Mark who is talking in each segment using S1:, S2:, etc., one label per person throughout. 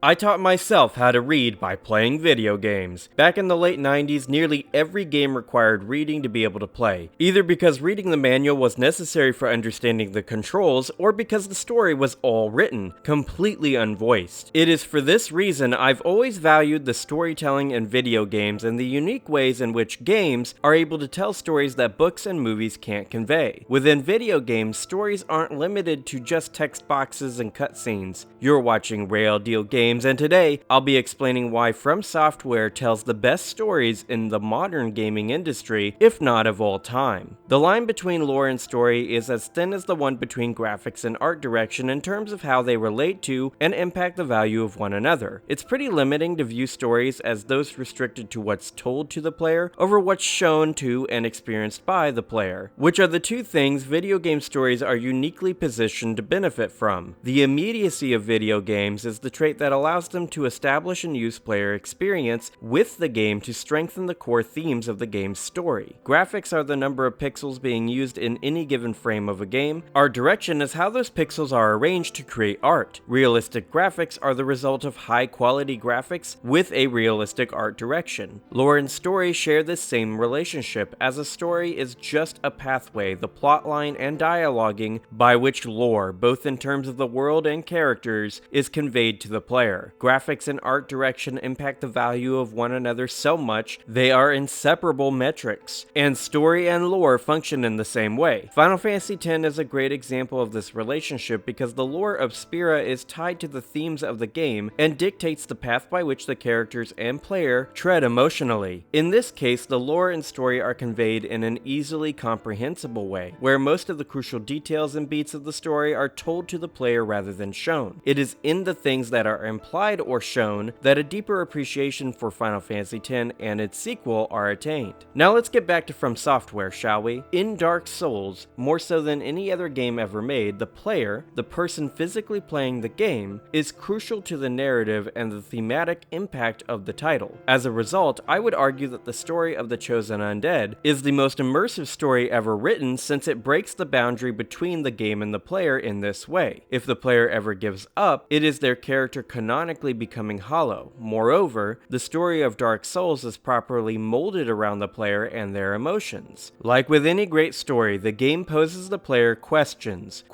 S1: I taught myself how to read by playing video games. Back in the late 90s, nearly every game required reading to be able to play, either because reading the manual was necessary for understanding the controls, or because the story was all written, completely unvoiced. It is for this reason I've always valued the storytelling in video games and the unique ways in which games are able to tell stories that books and movies can't convey. Within video games, stories aren't limited to just text boxes and cutscenes. You're watching Rayl Deal Games, and today I'll be explaining why From Software tells the best stories in the modern gaming industry, if not of all time. The line between lore and story is as thin as the one between graphics and art direction in terms of how they relate to and impact the value of one another. It's pretty limiting to view stories as those restricted to what's told to the player over what's shown to and experienced by the player, which are the two things video game stories are uniquely positioned to benefit from. The immediacy of video games is the trait that allows them to establish and use player experience with the game to strengthen the core themes of the game's story. Graphics are the number of pixels being used in any given frame of a game. Art direction is how those pixels are arranged to create art. Realistic graphics are the result of high quality graphics with a realistic art direction. Lore and story share this same relationship, as a story is just a pathway, the plotline and dialoguing by which lore, both in terms of the world and characters, is conveyed to the player. Graphics and art direction impact the value of one another so much they are inseparable metrics, and story and lore function in the same way. Final Fantasy X is a great example of this relationship because the lore of Spira is tied to the themes of the game and dictates the path by which the characters and player tread emotionally. In this case, the lore and story are conveyed in an easily comprehensible way, where most of the crucial details and beats of the story are told to the player rather than shown. It is in the things that are implied or shown that a deeper appreciation for Final Fantasy X and its sequel are attained. Now let's get back to From Software, shall we? In Dark Souls, more so than any other game ever made, the player, the person physically playing the game, is crucial to the narrative and the thematic impact of the title. As a result, I would argue that the story of the Chosen Undead is the most immersive story ever written, since it breaks the boundary between the game and the player in this way. If the player ever gives up, it is their character canonically becoming hollow. Moreover, the story of Dark Souls is properly molded around the player and their emotions. Like with any great story, the game poses the player questions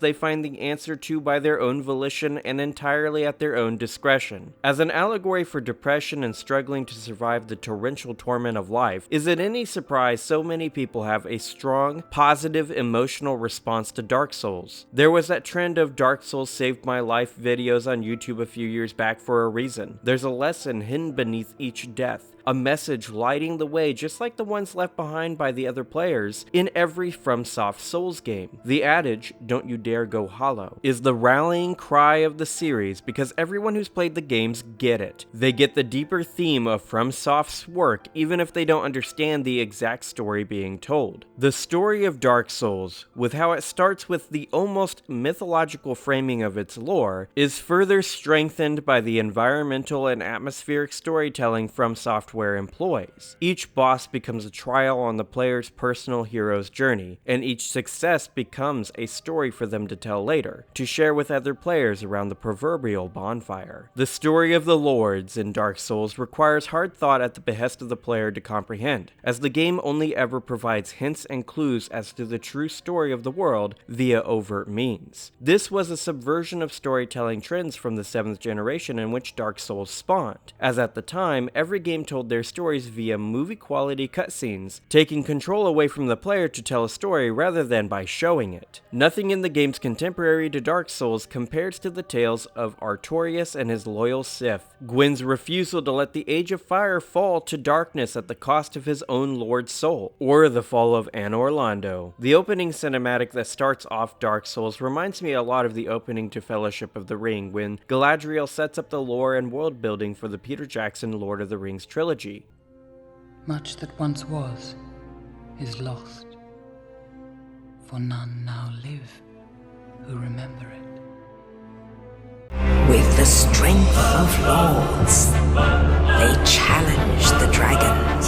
S1: they find the answer to by their own volition and entirely at their own discretion. As an allegory for depression and struggling to survive the torrential torment of life, is it any surprise so many people have a strong, positive emotional response to Dark Souls? There was that trend of Dark Souls saved my life videos on YouTube a few years back for a reason. There's a lesson hidden beneath each death, a message lighting the way just like the ones left behind by the other players in every FromSoft Souls game. The adage, "Don't you dare go hollow," is the rallying cry of the series because everyone who's played the games get it. They get the deeper theme of FromSoft's work even if they don't understand the exact story being told. The story of Dark Souls, with how it starts with the almost mythological framing of its lore, is further strengthened by the environmental and atmospheric storytelling FromSoft employs. Each boss becomes a trial on the player's personal hero's journey, and each success becomes a story for them to tell later, to share with other players around the proverbial bonfire. The story of the Lords in Dark Souls requires hard thought at the behest of the player to comprehend, as the game only ever provides hints and clues as to the true story of the world via overt means. This was a subversion of storytelling trends from the 7th generation in which Dark Souls spawned, as at the time, every game told their stories via movie-quality cutscenes, taking control away from the player to tell a story rather than by showing it. Nothing in the games contemporary to Dark Souls compares to the tales of Artorias and his loyal Sith, Gwyn's refusal to let the Age of Fire fall to darkness at the cost of his own Lord's soul, or the fall of Anor Londo. The opening cinematic that starts off Dark Souls reminds me a lot of the opening to Fellowship of the Ring, when Galadriel sets up the lore and world building for the Peter Jackson Lord of the Rings trilogy.
S2: Much that once was is lost, for none now live who remember it.
S3: With the strength of lords, they challenge the dragons.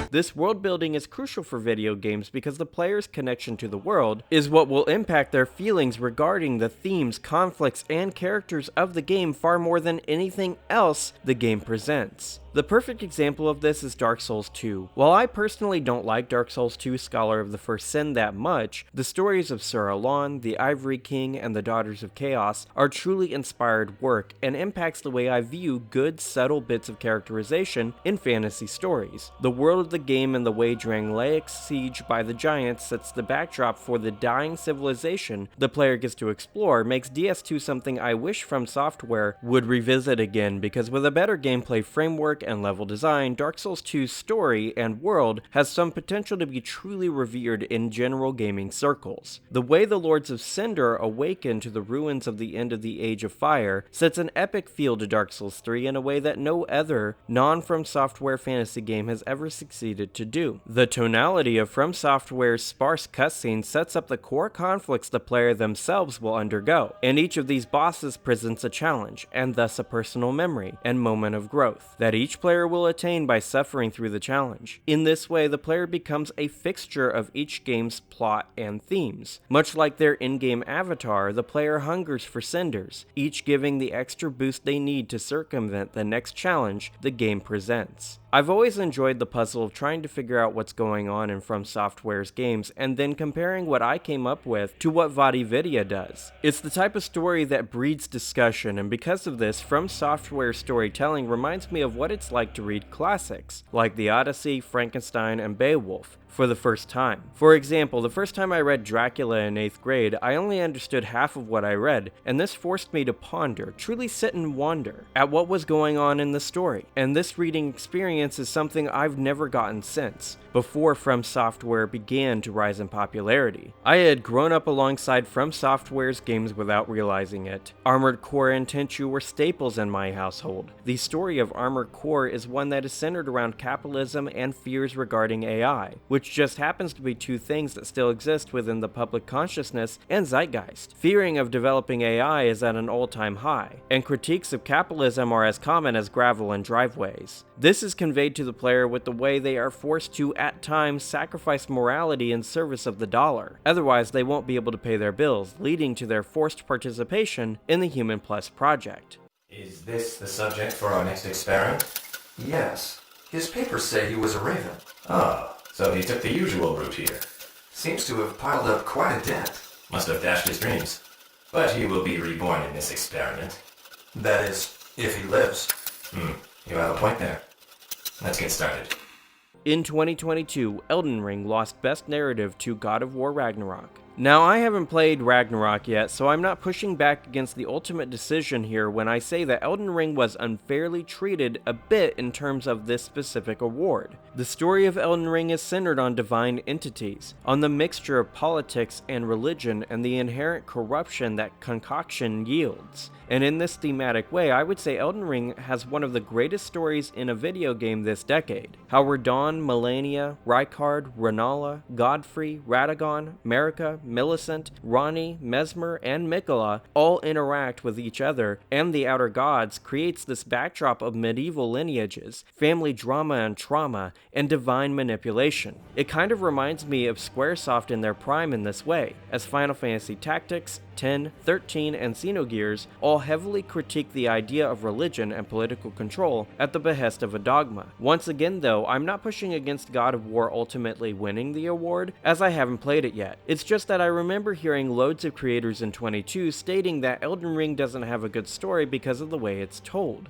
S1: This world building is crucial for video games because the player's connection to the world is what will impact their feelings regarding the themes, conflicts, and characters of the game far more than anything else the game presents. The perfect example of this is Dark Souls 2. While I personally don't like Dark Souls 2 Scholar of the First Sin that much, the stories of Sir Alon, the Ivory King, and the Daughters of Chaos are truly inspired work and impacts the way I view good, subtle bits of characterization in fantasy stories. The world of the game and the way Drangleic siege by the giants sets the backdrop for the dying civilization the player gets to explore makes DS2 something I wish From Software would revisit again, because with a better gameplay framework and level design, Dark Souls 2's story and world has some potential to be truly revered in general gaming circles. The way the Lords of Cinder awaken to the ruins of the end of the Age of Fire sets an epic feel to Dark Souls 3 in a way that no other non-From Software fantasy game has ever succeeded to do. The tonality of From Software's sparse cutscenes sets up the core conflicts the player themselves will undergo, and each of these bosses presents a challenge, and thus a personal memory and moment of growth that each player will attain by suffering through the challenge. In this way, the player becomes a fixture of each game's plot and themes. Much like their in-game avatar, the player hungers for cinders, each giving the extra boost they need to circumvent the next challenge the game presents. I've always enjoyed the puzzle of trying to figure out what's going on in From Software's games and then comparing what I came up with to what VaatiVidya does. It's the type of story that breeds discussion, and because of this, From Software storytelling reminds me of what it's like to read classics, like The Odyssey, Frankenstein, and Beowulf, for the first time. For example, the first time I read Dracula in 8th grade, I only understood half of what I read, and this forced me to ponder, truly sit and wonder, at what was going on in the story. And this reading experience is something I've never gotten since, before From Software began to rise in popularity. I had grown up alongside From Software's games without realizing it. Armored Core and Tenchu were staples in my household. The story of Armored Core is one that is centered around capitalism and fears regarding AI, which just happens to be two things that still exist within the public consciousness and zeitgeist. Fearing of developing AI is at an all-time high, and critiques of capitalism are as common as gravel in driveways. This is conveyed to the player with the way they are forced to, at times, sacrifice morality in service of the dollar. Otherwise, they won't be able to pay their bills, leading to their forced participation in the Human Plus project.
S3: Is this the subject for our next experiment?
S4: Yes. His papers say he was a raven.
S3: Oh, so he took the usual route here.
S4: Seems to have piled up quite a debt.
S3: Must have dashed his dreams. But he will be reborn in this experiment.
S4: That is, if he lives.
S3: You have a point there. Let's get started.
S1: In 2022, Elden Ring lost Best Narrative to God of War Ragnarok. Now, I haven't played Ragnarok yet, so I'm not pushing back against the ultimate decision here when I say that Elden Ring was unfairly treated a bit in terms of this specific award. The story of Elden Ring is centered on divine entities, on the mixture of politics and religion and the inherent corruption that concoction yields. And in this thematic way, I would say Elden Ring has one of the greatest stories in a video game this decade. How Radon, Melania, Rykard, Renala, Godfrey, Radagon, Marika, Millicent, Ronnie, Mesmer, and Mikola all interact with each other, and the Outer Gods creates this backdrop of medieval lineages, family drama and trauma, and divine manipulation. It kind of reminds me of Squaresoft in their prime in this way, as Final Fantasy Tactics, 10, 13, and Xenogears all heavily critique the idea of religion and political control at the behest of a dogma. Once again though, I'm not pushing against God of War ultimately winning the award, as I haven't played it yet. It's just that I remember hearing loads of creators in 22 stating that Elden Ring doesn't have a good story because of the way it's told.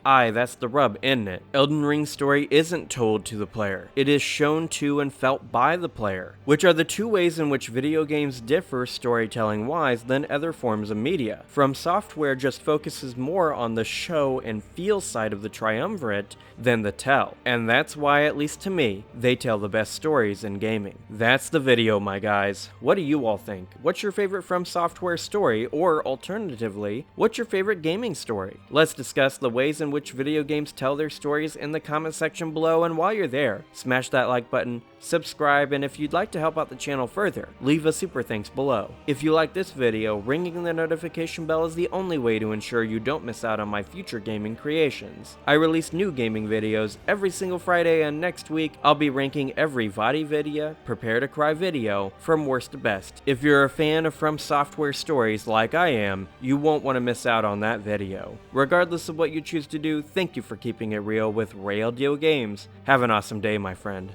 S1: Aye, that's the rub, isn't it? Elden Ring's story isn't told to the player. It is shown to and felt by the player, which are the two ways in which video games differ storytelling-wise than other forms of media. From Software just focuses more on the show and feel side of the triumvirate than the tell. And that's why, at least to me, they tell the best stories in gaming. That's the video, my guys. What do you all think? What's your favorite From Software story? Or, alternatively, what's your favorite gaming story? Let's discuss the ways in in which video games tell their stories in the comment section below, and while you're there, smash that like button, subscribe, and if you'd like to help out the channel further, leave a super thanks below. If you like this video, ringing the notification bell is the only way to ensure you don't miss out on my future gaming creations. I release new gaming videos every single Friday, and next week, I'll be ranking every VOD video, Prepare to Cry video, from worst to best. If you're a fan of From Software stories like I am, you won't want to miss out on that video. Regardless of what you choose to do, thank you for keeping it real with Rayl Deal Games. Have an awesome day, my friend.